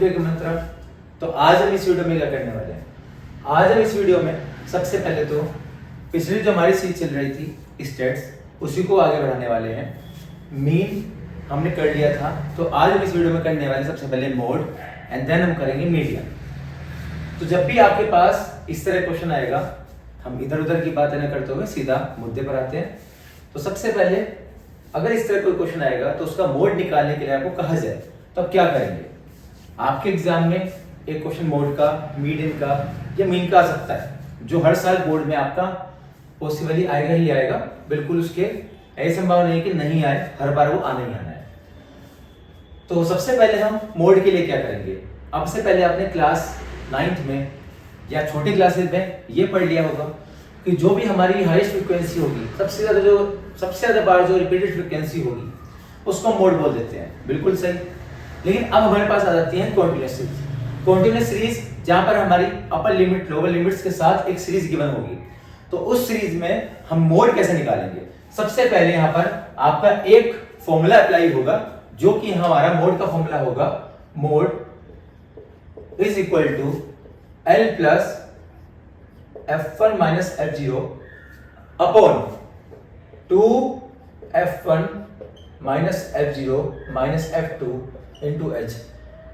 एक मंत्र। तो आज हम इस वीडियो में क्या करने वाले हैं, आज हम इस वीडियो में सबसे पहले तो पिछली जो हमारी सीरीज चल रही थी स्टेट्स, उसी को आगे बढ़ाने वाले हैं। मीन हमने कर लिया था, तो आज हम इस वीडियो में करने वाले सबसे पहले मोड एंड देन हम करेंगे मीडियन। तो जब भी आपके पास इस तरह क्वेश्चन आएगा, हम इधर उधर की बातें न करते हुए सीधा मुद्दे पर आते हैं। तो सबसे पहले अगर इस तरह कोई क्वेश्चन आएगा तो उसका मोड निकालने के लिए आपको कहा जाए तो आप क्या करेंगे। आपके एग्जाम में एक क्वेश्चन मोड का, मीडियन का या मीन का आ सकता है, जो हर साल बोर्ड में आपका पॉसिबली आएगा ही आएगा। बिल्कुल उसके ऐसी संभावना नहीं कि नहीं आए, हर बार वो आना ही आना है। तो सबसे पहले हम मोड के लिए क्या करेंगे। अब से पहले आपने क्लास 9th में या छोटी क्लासेस में ये पढ़ लिया होगा कि जो भी हमारी हाईएस्ट फ्रीक्वेंसी होगी, सबसे ज्यादा बार जो रिपीटेड फ्रीक्वेंसी होगी, उसको मोड बोल देते हैं। बिल्कुल सही। लेकिन अब हमारे पास आ जाती है कॉन्टिन्यूअस सीरीज। कॉन्टिन्यूअस सीरीज जहां पर हमारी अपर लिमिट लोअर लिमिट्स के साथ एक सीरीज गिवन होगी, तो उस सीरीज में हम मोड कैसे निकालेंगे। सबसे पहले यहाँ पर आपका एक फॉर्मूला अप्लाई होगा, जो कि हमारा मोड का फॉर्मूला होगा। Mode is equal to L plus F1 minus F0 upon 2F1 minus F0 minus F2 into H।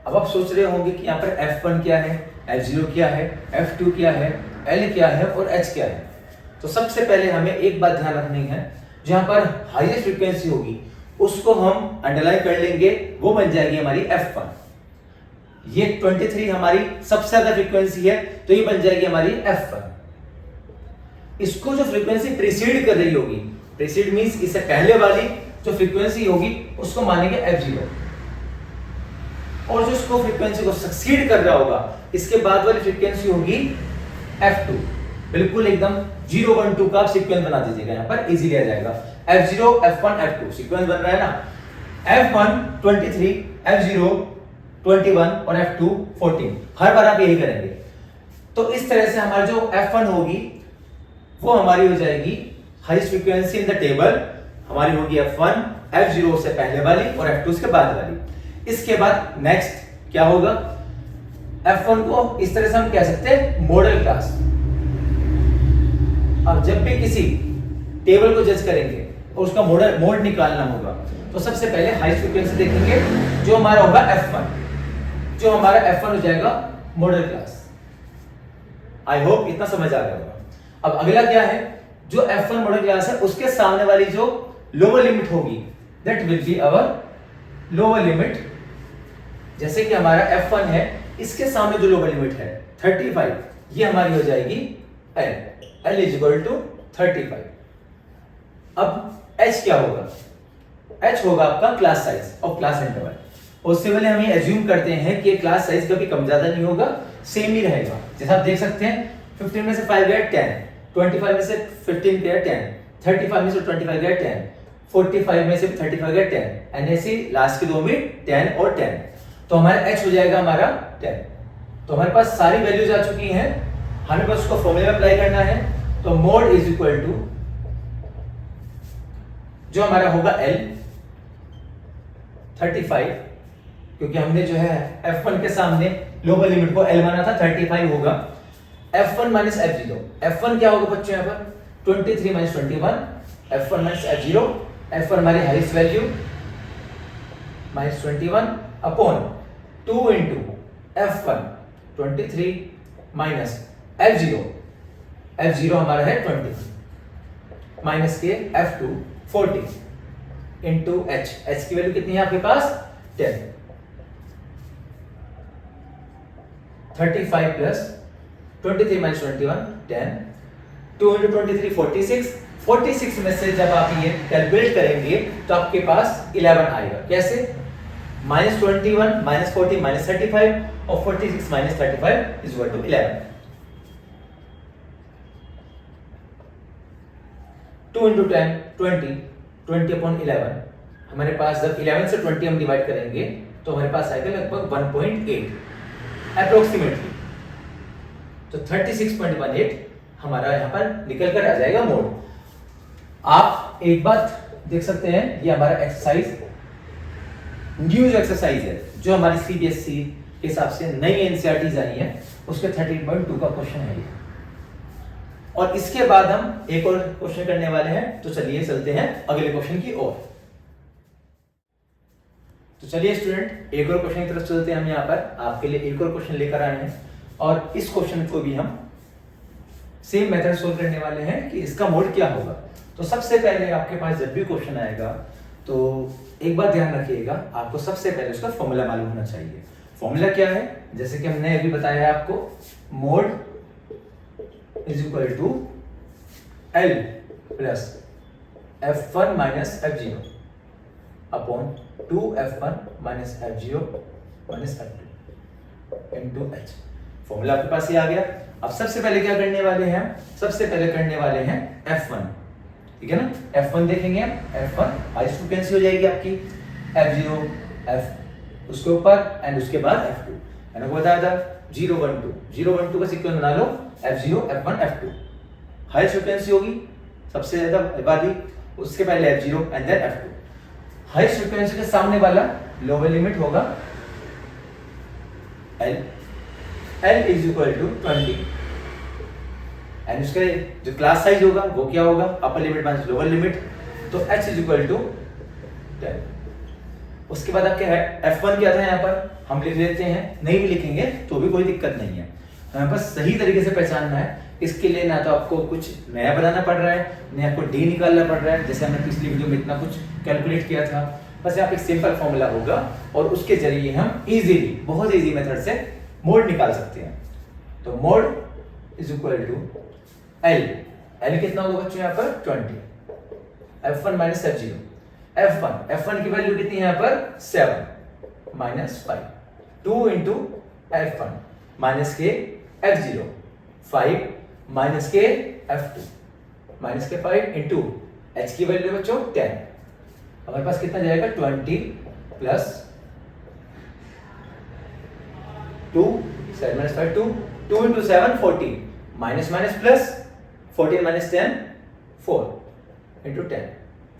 अब आप सोच रहे होंगे कि यहाँ पर F1 क्या है, F0 क्या है, F2 क्या है, L क्या है और H क्या है। तो सबसे पहले हमें एक बात ध्यान रखनी है, जहां पर हाईएस्ट फ्रीक्वेंसी होगी उसको हम अंडरलाइन कर लेंगे, वो बन जाएगी हमारी F1। ये 23 हमारी सबसे ज्यादा फ्रीक्वेंसी है, तो ये बन जाएगी हमारी F1। इसको जो फ्रीक्वेंसी प्रीसीड कर रही होगी, प्रीसीड मींस इससे पहले वाली जो फ्रीक्वेंसी होगी उसको मानेंगे F0, और जो इसको फ्रीक्वेंसी को सक्सीड कर रहा होगा, इसके बाद वाली फ्रीक्वेंसी होगी F2। बिल्कुल एकदम 0 1 2 का सीक्वेंस बना दीजिएगा, यहाँ पर इजीली आ जाएगा। F0 F1 F2 सीक्वेंस बन रहा है ना। F1 23, F0 21 और F2 14। हर बार आप यही करेंगे। तो इस तरह से हमारी जो F1 होगी वो हमारी हो जाएगी highest frequency in the table. हमारी होगी F1, F0 से पहले वाली और F2 उसके बाद वाली। इसके बाद नेक्स्ट क्या होगा, F1 को इस तरह से हम कह सकते हैं मॉडल क्लास। अब जब भी किसी टेबल को जज करेंगे और उसका मोड निकालना होगा, तो सबसे पहले हाईएस्ट फ्रीक्वेंसी देखेंगे, जो हमारा होगा F1। जो हमारा F1 हो जाएगा मॉडल क्लास। आई होप इतना समझ आ गया होगा। अब अगला क्या है, जो F1 मॉडल क्लास है उसके सामने वाली जो लोअर लिमिट होगी, that will be our lower limit. जैसे कि हमारा F1 है, इसके सामने जो लोअर लिमिट है 35, ये हमारी हो जाएगी L इज इक्वल टू 35। अब H क्या होगा, H होगा आपका क्लास साइज और क्लास इंटरवल। उससे पहले हम ये एज्यूम करते हैं कि क्लास साइज कभी कम ज्यादा नहीं होगा, सेम ही रहेगा। जैसा आप देख सकते हैं 15 में से 5 गया 10, 25 में से 15 गया 10, 35 में से 25 गया 10, 45 में से 35 गया 10, एंड ऐसे लास्ट के दो में 10 और 10। तो हमारा H हो जाएगा हमारा 10। तो हमारे पास सारी वैल्यूज आ चुकी हैं, हमें बस उसको फॉर्मूला में अप्लाई करना है। तो मोड इज इक्वल टू, जो हमारा होगा L 35, क्योंकि हमने जो है F1 के सामने लोअर लिमिट को L माना था, 35 होगा F1 माइनस F0। F1 क्या होगा बच्चों, यहाँ पर 23 minus 21, F1 minus F0। F1 हमारी highest value minus 21 upon 2 into F1 23 minus F0। F0 हमारा है 20 माइनस के F2 40 इंटू H की वैल्यू कितनी है आपके पास 10। 35 प्लस 23 माइनस 21 10, 2 इंटू 23 46। 46 में से जब आप ये कैलकुलेट करेंगे तो आपके पास 11 आएगा। कैसे, माइनस 21 माइनस 40 माइनस 35 और 46 minus 35 is equal to 11। 2 into 10 20, 20 upon 11। हमारे पास जब 11 से 20 हम डिवाइड करेंगे तो हमारे पास आएगा लगभग 1.8 अप्रोक्सीमेटली। तो 36.18 हमारा यहाँ पर निकल कर आ जाएगा मोड। आप एक बात देख सकते हैं, ये हमारा एक्सरसाइज न्यू एक्सरसाइज है जो हमारी सीबीएसई के हिसाब से नई एनसीईआरटीज आई हैं उसके 13.2 का क्वेश्चन है ये। और इसके बाद हम एक और क्वेश्चन करने वाले हैं, तो चलिए चलते हैं अगले क्वेश्चन की ओर। तो चलिए स्टूडेंट एक और क्वेश्चन की तरफ चलते हैं। हम यहाँ पर आपके लिए एक और क्वेश्चन लेकर आए हैं और इस क्वेश्चन को भी हम सेम मेथड सोल्व करने वाले हैं कि इसका मोड क्या होगा। तो सबसे पहले आपके पास जब भी क्वेश्चन आएगा तो एक बात ध्यान रखिएगा, आपको सबसे पहले उसका फॉर्मूला मालूम होना चाहिए। फॉर्मूला क्या है, जैसे कि हमने अभी बताया है आपको, mode is equal to L plus F1 minus F0 upon 2F1 minus F0 minus F2 into H। Formula आपके पास ये आ गया। अब सबसे पहले क्या करने वाले हैं, सबसे पहले करने वाले हैं F1, ठीक है ना। F1 देखेंगे हम, F1 हाईएस्ट फ्रीक्वेंसी हो जाएगी आपकी, F0 F उसके ऊपर एंड उसके बाद F2। मैंने आपको बताया था 0 1 2 0 1 2 का सीक्वेंस बना लो, F0 F1 F2 highest frequency होगी सबसे ज्यादा वाली, उसके पहले F0 and then F2। Highest frequency के सामने वाला लोअर लिमिट होगा L is equal to 20 and उसके जो क्लास साइज होगा वो क्या होगा, upper limit minus lower limit, तो H इज इक्वल टू 10। उसके बाद आपके है F1 क्या था, यहाँ पर हम लिख लेते हैं, नहीं भी लिखेंगे तो भी कोई दिक्कत नहीं है, हमें बस सही तरीके से पहचानना है। इसके लिए ना तो आपको कुछ नया बनाना पड़ रहा है, ना आपको डी निकालना पड़ रहा है, जैसे हमने पिछली वीडियो में इतना कुछ कैलकुलेट किया था। बस यहाँ पे एक सिंपल फॉर्मूला होगा और उसके जरिए हम इजीली, बहुत इजी मेथड से मोड निकाल सकते हैं। तो mode is equal to L कितना होगा बच्चों यहाँ पर 20, F1 माइनस F0, F1 की वैल्यू कितनी है यहाँ पर 7 माइनस 5, 2 इंटू F1 माइनस के F0, 5 माइनस के F2 माइनस के 5 इंटू H की वैल्यू बच्चों 10। हमारे पास कितना जाएगा 20 plus 2 7 minus 5 2 into 7 14 minus minus plus 14 minus 10 4 into 10,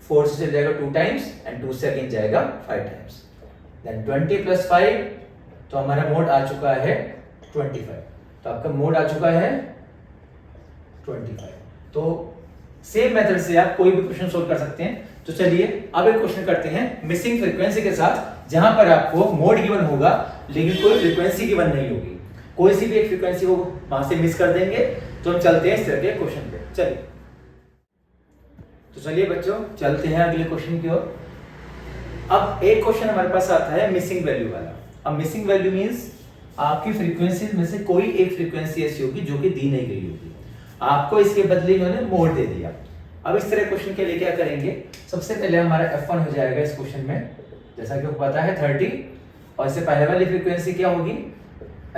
4 से चल जाएगा 2 टाइम्स एंड 2 से अगेन जाएगा 5 टाइम्स, देन 20 प्लस 5, तो हमारा मोड आ चुका है 25। तो आपका मोड आ चुका है 25। तो सेम मेथड से आप कोई भी क्वेश्चन सोल्व कर सकते हैं। तो चलिए अब एक क्वेश्चन करते हैं मिसिंग फ्रीक्वेंसी के साथ, जहां पर आपको मोड गिवन होगा लेकिन कोई फ्रीक्वेंसी गिवन नहीं होगी, कोई सी भी एक फ्रीक्वेंसी को वहां से मिस कर देंगे। तो हम चलते हैं इस तरह के क्वेश्चन पे। चलिए तो चलिए बच्चों चलते हैं अगले क्वेश्चन की ओर। अब एक क्वेश्चन हमारे पास आता है मिसिंग वैल्यू वाला। अब मिसिंग वैल्यू मींस आपकी फ्रीक्वेंसी में से कोई एक फ्रीक्वेंसी ऐसी होगी जो कि दी नहीं गई होगी, आपको इसके बदले इन्होंने मोड दे दिया। अब इस तरह क्वेश्चन के लिए क्या करेंगे, सबसे पहले हमारा F1 हो जाएगा इस क्वेश्चन में, जैसा कि आपको पता है 30, और इससे पहले वाली फ्रीक्वेंसी क्या होगी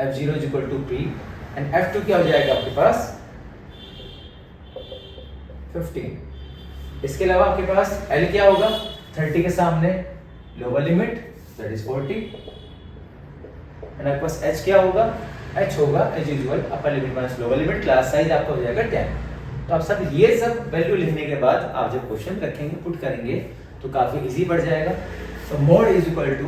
F0 is equal to P and F2 क्या हो जाएगा आपके पास 15। इसके अलावा आपके पास L क्या होगा 30 के सामने lower limit that is 40 and आपके पास H क्या होगा, H होगा as usual upper limit minus lower limit, class size आपका हो जाएगा 10। तो आप सब ये सब वैल्यू लिखने के बाद आप जब क्वेश्चन रखेंगे पुट करेंगे तो काफी इजी पड़ जाएगा। तो मोड इज इक्वल टू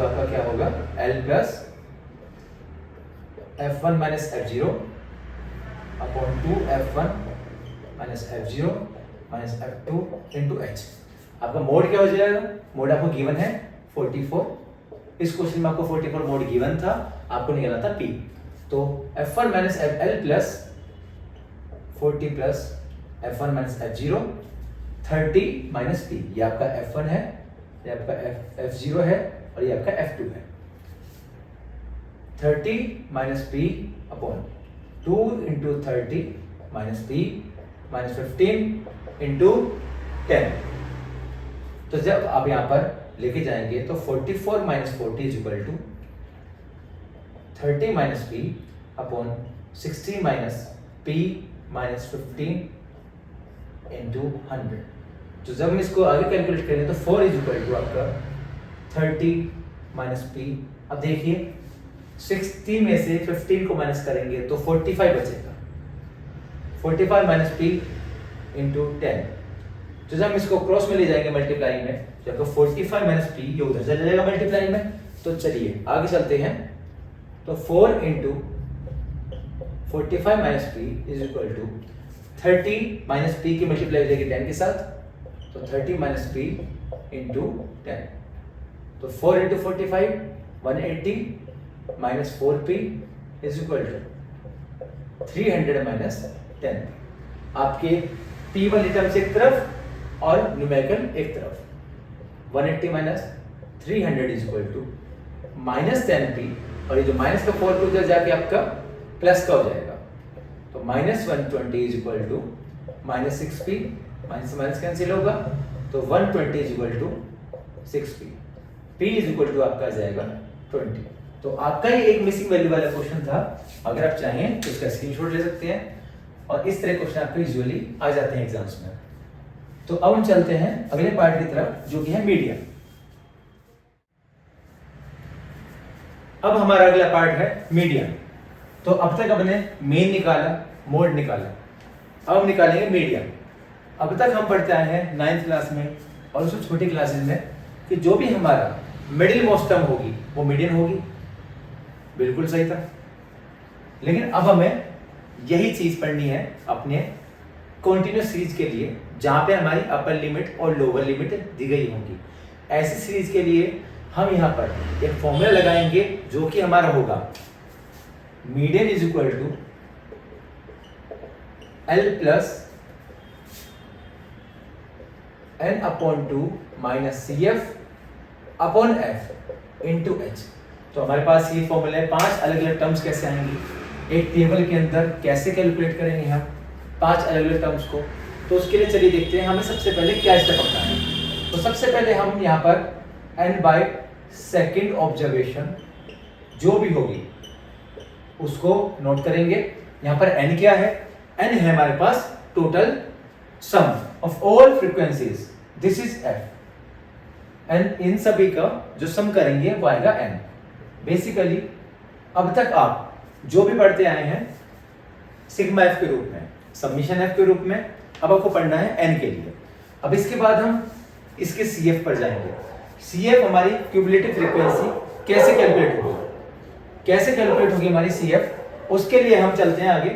आपका क्या होगा L plus F1 minus F0 upon 2F1 minus F0 minus F2 into H। आपका मोड क्या हो जाएगा, मोड आपको गिवन है 44, इस क्वेश्चन में आपको 44 मोड गिवन था, आपको निकालना था P। तो F1 minus L plus 40 plus F1 minus F0 30 minus P, ये आपका F1 है, ये आपका F0 है और ये आपका F2 है। 30 minus P upon 2 into 30 minus P minus 15 into 10। तो जब आप यहां पर लेके जाएंगे तो 44 minus 40 is equal to 30 minus P upon 60 minus P minus 15 into 100। तो जब हम इसको आगे कैलकुलेट करें तो 4 इज इक्वल टू आपका 30 माइनस P। अब देखिए 60 में से 15 को माइनस करेंगे तो 45 बचेगा, 45 माइनस P इंटू 10 तो जब हम इसको क्रॉस में ले जाएंगे मल्टीप्लाई में, जब 45 माइनस पी ये उधर चला जाएगा मल्टीप्लाई में। तो चलिए आगे चलते हैं। तो 4 into 45 minus P is equal to 30 minus P की मल्टीप्लाई हो जाएगी 10 के साथ, तो 30 माइनस पी इंटू 10। तो 4 into 45 180 minus 4p is equal to 300 minus 10। आपके p वाली टर्म्स एक तरफ और न्यूमेरिकल एक तरफ। 180 minus 300 is equal to minus 10p, और ये जो माइनस का 4 उधर जाके आपका प्लस का हो जाएगा। तो minus 120 is equal to minus 6p, minus minus cancel होगा, तो 120 is equal to 6p। p is equal to आपका आ जाएगा 20। तो आपका ये एक मिसिंग वैल्यू वाला क्वेश्चन था। अगर आप चाहें तो इसका स्क्रीनशॉट ले सकते हैं, और इस तरह क्वेश्चन आपको यूजुअली आ जाते हैं एग्जाम्स में। तो अब हम चलते हैं अगले पार्ट की तरफ, जो कि है मीडियन। अब हमारा अगला पार्ट है मीडियन। तो अब तक हमने मीन निकाला, मोड निकाला, अब निकालेंगे मीडियन। अब तक हम पढ़ते आए हैं 9th क्लास में और उसमें छोटी क्लासेस में कि जो भी हमारा मिडिल मोस्ट टर्म होगी वो मीडियन होगी। बिल्कुल सही था। लेकिन अब हमें यही चीज पढ़नी है अपने कॉन्टिन्यूस सीरीज के लिए, जहां पे हमारी अपर लिमिट और लोअर लिमिट दी गई होंगी। ऐसी सीरीज के लिए हम यहाँ पर एक फॉर्मूला लगाएंगे जो कि हमारा होगा median is equal to L plus N upon 2 minus C F upon F into H. तो हमारे पास ये फॉर्मूला है। 5 अलग अलग टर्म्स कैसे आएंगी, एक टेबल के अंदर कैसे कैलकुलेट करेंगे हम 5 अलग अलग टर्म्स को। तो उसके लिए चलिए देखते हैं हमें सबसे पहले क्या स्टेप अपनाना है। तो सबसे पहले हम यहाँ पर n बाय सेकेंड ऑब्जर्वेशन जो भी होगी उसको नोट करेंगे। यहाँ पर n क्या है, n है हमारे पास total sum of all frequencies, this is f। And इन सभी का जो सम करेंगे वो आएगा n। बेसिकली अब तक आप जो भी पढ़ते आए हैं सिग्मा f के रूप में, सबमिशन f के रूप में, अब आपको पढ़ना है n के लिए। अब इसके बाद हम इसके CF पर जाएंगे। CF हमारी क्यूमुलेटिव फ्रीक्वेंसी कैसे कैलकुलेट होगी, कैसे कैलकुलेट होगी हमारी CF, उसके लिए हम चलते हैं आगे।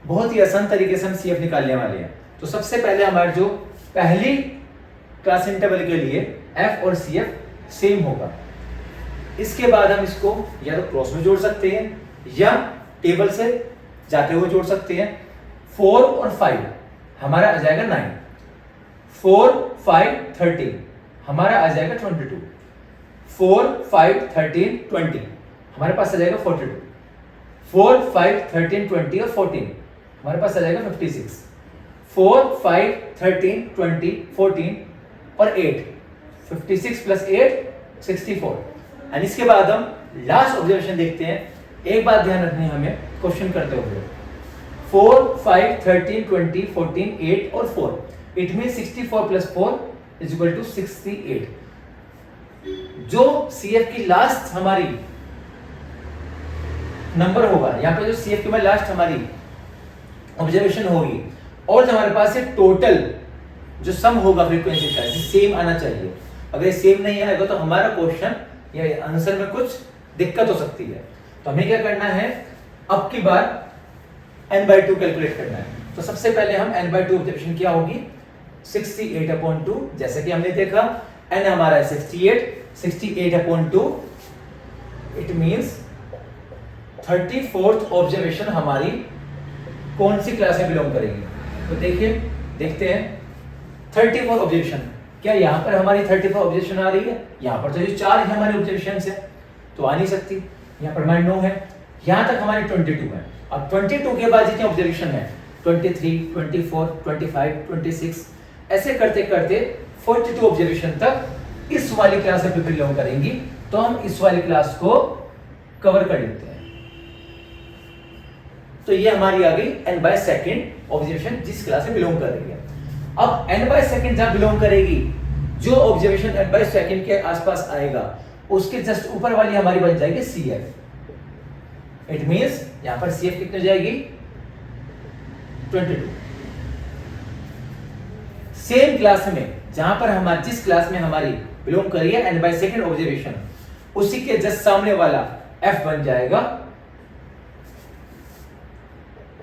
बहुत ही आसान तरीके से हम CF निकालने वाले हैं। तो सबसे पहले हमारे जो पहली क्लास इंटरवल के लिए F और CF सेम होगा। इसके बाद हम इसको या तो क्रॉस में जोड़ सकते हैं या टेबल से जाते हुए जोड़ सकते हैं। 4 और 5 हमारा आ जाएगा 9, 4 5 13 हमारा आ जाएगा 22, 4 5 13 20 हमारे पास आ जाएगा 42, 4 5 13 20 और 14 हमारे पास आ जाएगा 56, 4 5 13 20 14 और 8 56 प्लस 8 64। एंड इसके बाद हम लास्ट ऑब्जर्वेशन देखते हैं। एक बात ध्यान रखनी है हमें क्वेश्चन करते हुए, 4 5 13 20 14 8 और 4, it mean 64 plus 4 is equal to 68। जो CF की लास्ट हमारी नंबर होगा, यहाँ पे जो CF की हमारी लास्ट हमारी ऑब्जर्वेशन होगी और जो हमारे पास है टोटल जो सम होगा फ्रीक्वेंसी का, सेम आना चाहिए। अगर सेम नहीं आएगा तो हमारा क्वेश्चन या आंसर में कुछ दिक्कत हो सकती है। तो हमें क्या करना है, अब की बार n/2 कैलकुलेट करना है। तो सबसे पहले हम n/2 ऑब्जर्वेशन क्या होगी 68/2, जैसे कि हमने देखा n हमारा है 68/2 इट मींस 34th ऑब्जर्वेशन हमारी कौन सी क्लास में बिलोंग करेगी। तो देखिए देखते हैं 34 ऑब्जर्वेशन, क्या यहाँ पर हमारी 34 ऑब्जर्वेशन आ रही है? यहाँ पर तो ये 4 ही हमारे ऑब्जर्वेशंस है तो आ नहीं सकती। यहाँ पर हमारी 9 है, यहाँ तक हमारी 22 है। अब 22 के बाद जितने ऑब्जर्वेशन है 23 24 25 26 ऐसे करते करते 42 ऑब्जर्वेशन तक इस वाली क्लास में बिलोंग करेंगी। तो हम इस वाली क्लास को कवर कर लेते हैं। तो ये हमारी आ गई n/2 ऑब्जर्वेशन जिस क्लास में बिलोंग कर रही है। अब n/2 जहां बिलोंग करेगी, जो ऑब्जर्वेशन n/2 के आसपास आएगा उसके जस्ट ऊपर वाली हमारी बन जाएगी CF। इट मींस यहां पर CF कितनी हो जाएगी 22। सेम क्लास में जहां पर हमारी जिस क्लास में हमारी बिलोंग करी है n बाय सेकंड ऑब्जर्वेशन, उसी के जस्ट सामने वाला f बन जाएगा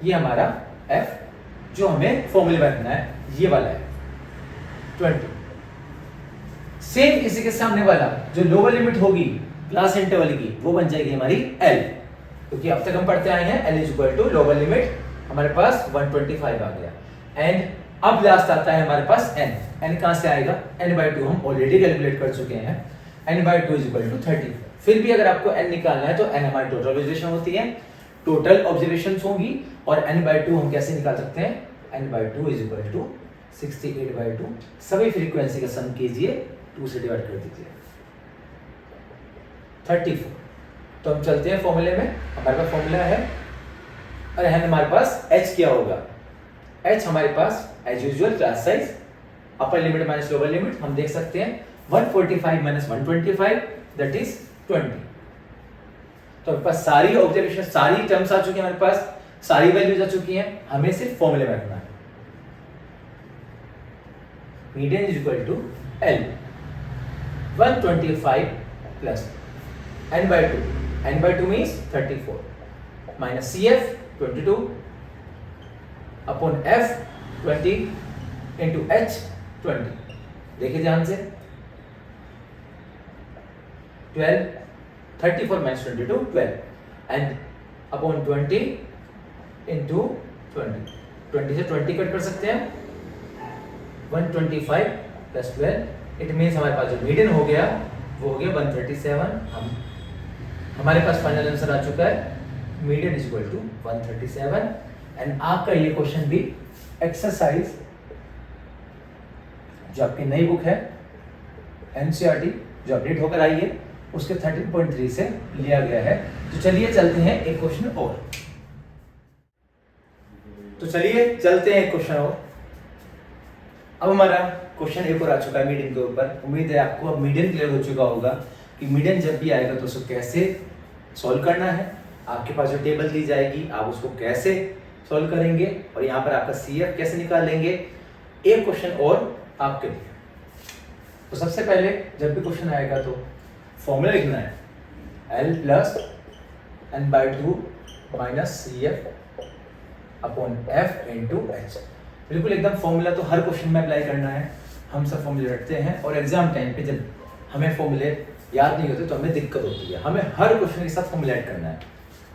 ये हमारा f जो हमें फॉर्मूले में रखना है, ये वाला है 20। सेम इसी के सामने वाला जो लोअर लिमिट होगी क्लास इंटरवल की, वो बन जाएगी हमारी l, क्योंकि अब तक हम पढ़ते आए हैं l is equal to lower limit हमारे पास 125 आ गया, एंड अब लास्ट आता है हमारे पास n कहां से आएगा, n/2 हम ऑलरेडी कैलकुलेट कर चुके हैं, n/2 इज इक्वल टू 30। फिर भी अगर आपको n निकालना है तो n हमारी टोटल ऑब्जर्वेशन होती है, टोटल ऑब्जर्वेशंस होंगी, और n/2 हम कैसे निकाल सकते हैं, n/2 इज इक्वल टू 68/2, सभी फ्रीक्वेंसी का सम कीजिए, 2 से डिवाइड कर दीजिए 34। तो हम चलते हैं फॉर्मूले में, हमारे पास फॉर्मूला है, और हमारे पास h क्या होगा, h हमारे पास as usual class size upper limit minus lower limit हम देख सकते हैं, 145 माइनस 125 दैट इज 20। तो हमारे पास सारी ऑब्जर्वेशन, सारी टर्म्स आ चुकी हैं, हमारे पास सारी वैल्यूज आ चुकी हैं, हमें सिर्फ फॉर्मूले में रखना है। Median is equal to L 125 plus n/2, n/2 means 34 minus CF 22 upon F 20 into H 20। देखिए ध्यान से 12 34 माइनस 22 12 एंड अपॉन 20 इंटू 20, 20 से 20 कट कर सकते हैं, 125 प्लस 12 इट मीन्स हमारे पास जो मीडियन हो गया वो हो गया 137। हमारे पास फाइनल आंसर आ चुका है, median is equal to 137। And आपका ये क्वेश्चन भी एक्सरसाइज जो आपकी नई बुक है एनसीईआरटी जो अपडेट होकर आई है उसके 13.3 से लिया गया है। तो चलिए चलते हैं एक क्वेश्चन और, तो चलिए चलते हैं एक क्वेश्चन और। अब हमारा क्वेश्चन एक और आ चुका है मीडियन के ऊपर। उम्मीद है आपको अब मीडियन क्लियर हो चुका होगा कि मीडियन जब भी आएगा तो उसको कैसे सॉल्व करना है। आपके पास जो टेबल दी जाएगी आप उसको कैसे सॉल्व करेंगे और यहाँ पर आपका CF कैसे निकालेंगे। एक क्वेश्चन और आपके लिए, तो सबसे पहले जब भी क्वेश्चन आएगा तो फॉर्मूला लिखना है L plus n/2 minus CF upon F into H। बिल्कुल एकदम फॉर्मूला तो हर क्वेश्चन में अप्लाई करना है, हम सब फॉर्मूले रखते हैं, और एग्जाम टाइम पे जब हमें फॉर्मूले याद नहीं होते तो हमें दिक्कत होती है, हमें हर क्वेश्चन के साथ फॉर्मूला ऐड करना है।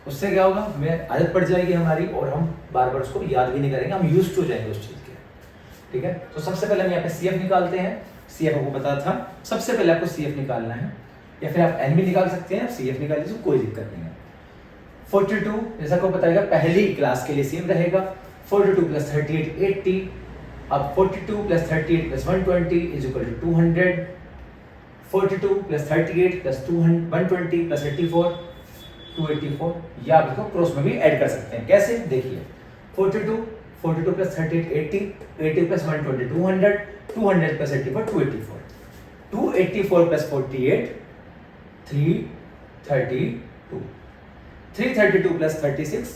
उससे क्या होगा, हमें आदत पड़ जाएगी हमारी और हम बार बार उसको याद भी नहीं करेंगे, हम यूज्ड हो जाएंगे उस चीज़ के। ठीक है, तो सबसे पहले हम यहाँ पे CF निकालते हैं। CF आपको पता था, सबसे पहले आपको CF निकालना है, या फिर आप N भी निकाल सकते हैं, CF निकाल लीजिए, कोई दिक्कत नहीं है। 42 जैसा आपको बताएगा पहली क्लास के लिए सेम रहेगा, 42 प्लस 38 80। अब 42 plus 38 plus 120 is equal to 200। 42 plus 38 plus 120 plus 84 284, या आप इसको क्रॉस में भी ऐड कर सकते हैं। कैसे देखिए, 42 plus 38 80, 80 plus 120 200, 200 plus 84 284, 284 plus 48 332, 332 plus 36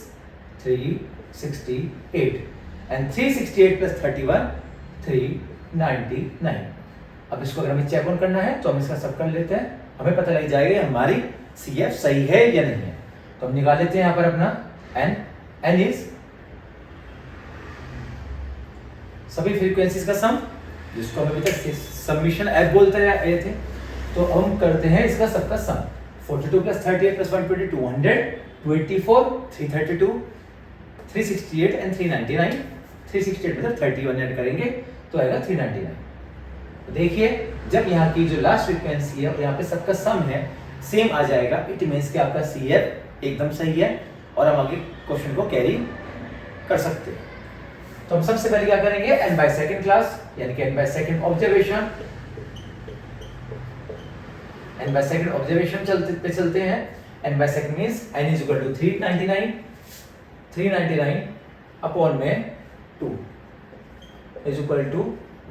368 and 368 plus 31 399। अब इसको अगर हमें चेक ऑन करना है तो हम इसका सब कर लेते हैं, हमें पता लग जाएगा हमारी CF सही है या नहीं है। तो हम निकाल लेते हैं यहाँ पर अपना N इज सभी फ्रीक्वेंसीज का सम, जिसको हम अभी तक समीशन F बोलते रहे थे। तो हम करते हैं इसका सबका सम, 42 प्लस 38 प्लस 120 200, 284 332 368 एंड 399। 368 मतलब 31 ऐड करेंगे तो आएगा 399। तो देखिए जब यहाँ की जो लास्ट फ्रीक्वेंसी है और यहाँ पे सबका सम है सेम आ जाएगा, इट मींस कि आपका CF एकदम सही है और हम आगे क्वेश्चन को कैरी कर सकते हैं। तो हम सबसे पहले क्या करेंगे, n बाय सेकंड क्लास यानी कि n by second observation, n by second observation चलते हैं। n by second means n is equal to 399 upon में 2 is equal to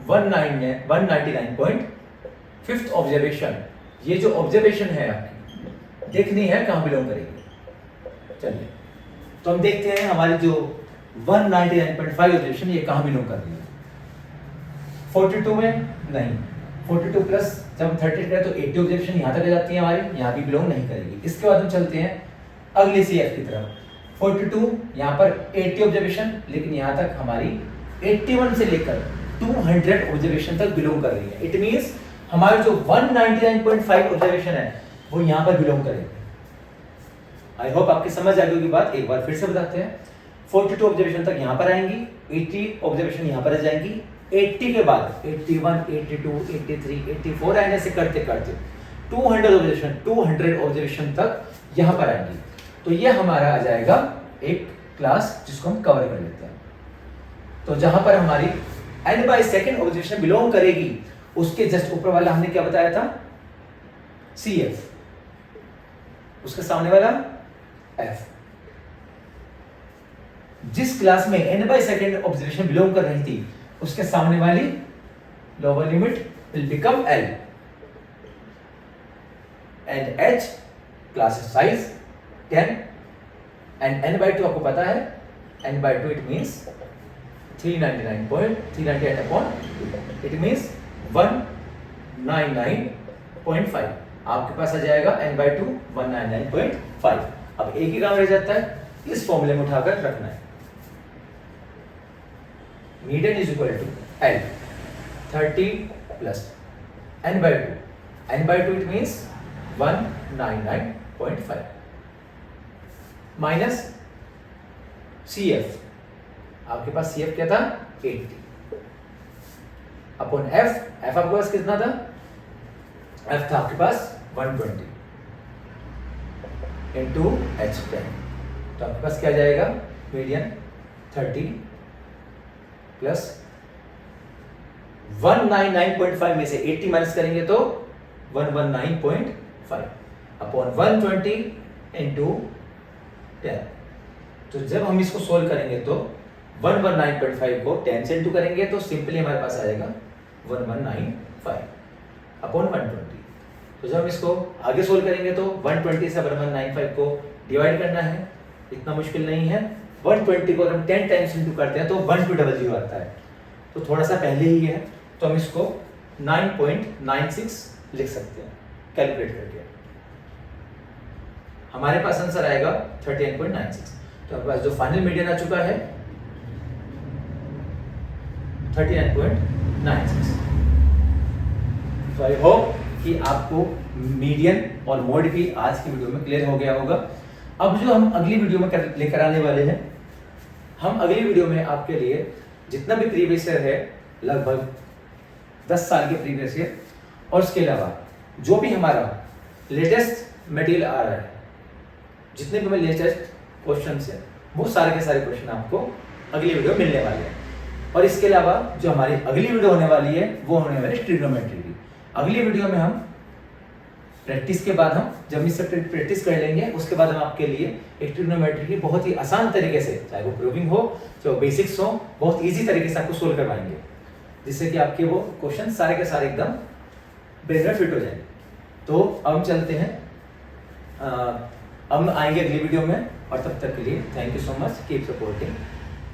199.5th observation. ये जो ऑब्जर्वेशन है आपकी देखनी है कहां बिलोंग करेगी। चलिए तो हम देखते हैं हमारी जो 199.5 ऑब्जर्वेशन ये कहां बिलोंग कर रही है। 42 में नहीं, 42 प्लस जब हम 30 करें तो 80 ऑब्जर्वेशन यहाँ तक आ जाती है हमारी, यहाँ भी बिलोंग नहीं करेगी। इसके बाद हम चलते हैं अगली CF की तरफ। 42 यहाँ पर 80 ऑब्जर्वेशन, लेकिन यहाँ तक हमारी 81 से लेकर 200 ऑब्जर्वेशन तक बिलोंग कर रही है। इट मींस हमारे जो 199.5 ऑब्जर्वेशन है वो यहाँ पर बिलोंग करेंगे। आई होप आपकी समझ आ गई होगी बात, एक बार फिर से बताते हैं। 42 ऑब्जर्वेशन तक यहाँ पर आएंगी, 80 ऑब्जर्वेशन यहाँ पर आ जाएंगी, 80 के बाद 81, 82, 83, 84 ऐसे से करते करते 200 ऑब्जर्वेशन तक यहाँ पर आएंगी। तो ये हमारा आ जाएगा एक क्लास जिसको हम कवर कर लेते हैं। तो जहां पर हमारी n/2 ऑब्जर्वेशन बिलोंग करेगी, उसके जस्ट ऊपर वाला हमने क्या बताया था, CF, उसके सामने वाला F। जिस क्लास में n/2 ऑब्जर्वेशन बिलोंग कर रही थी, उसके सामने वाली lower limit will become L and H class size 10 and n/2 आपको पता है, n/2 it means 398 upon 2, it means 199.5। आपके पास आ जाएगा n/2 199.5। अब एक ही काम रह जाता है, इस फॉर्मूले में उठाकर रखना है। Median is equal to L 30 plus n/2 it means 199.5 minus CF, आपके पास CF क्या था 80 अपॉन F आपके पास कितना था, F था आपके पास 120 इंटू H10। तो आपके पास क्या जाएगा, मीडियन 30 प्लस 199.5 में से 80 माइनस करेंगे तो 119.5 अपॉन 120 इंटू 10। तो जब हम इसको सोल्व करेंगे तो 119.5 को 10 से इंटू करेंगे तो सिंपली हमारे पास आएगा 1195 अपॉन 120। तो जब हम इसको आगे सोल्व करेंगे तो 120 से 1195 को डिवाइड करना है, इतना मुश्किल नहीं है। 120 को हम 10 टाइम्स इंटू करते हैं तो 1200 आता है, तो थोड़ा सा पहले ही है, तो हम इसको 9.96 लिख सकते हैं कैलकुलेट करके। हमारे पास आंसर आएगा 39.96। तो आपके पास जो फाइनल मीडियन आ चुका है 39.96। तो आई होप कि आपको मीडियन और मोड भी आज की वीडियो में क्लियर हो गया होगा। अब जो हम अगली वीडियो में लेकर आने वाले हैं, हम अगली वीडियो में आपके लिए जितना भी प्रीवियस ईयर है, लगभग 10 साल के प्रीवियस ईयर, और उसके अलावा जो भी हमारा लेटेस्ट मटेरियल आ रहा है, जितने भी हमें लेटेस्ट क्वेश्चंस हैं, वो सारे के सारे क्वेश्चन आपको अगली वीडियो मिलने वाले हैं। और इसके अलावा जो हमारी अगली वीडियो होने वाली है वो होने वाली है ट्रिग्नोमेट्री की। अगली वीडियो में हम प्रैक्टिस के बाद, हम जब इससे प्रैक्टिस कर लेंगे, उसके बाद हम आपके लिए एक ट्रिग्नोमेट्री की बहुत ही आसान तरीके से, चाहे वो प्रूविंग हो चाहे वो बेसिक्स हो, बहुत इजी तरीके से आपको सोल्व करवाएंगे, जिससे कि आपके वो क्वेश्चन सारे के सारे एकदम ब्रेन में फिट हो जाएंगे। तो अब हम चलते हैं, हम आएंगे अगली वीडियो में, और तब तक के लिए thank you so much, keep supporting,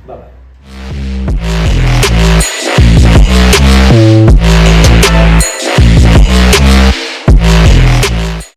bye bye.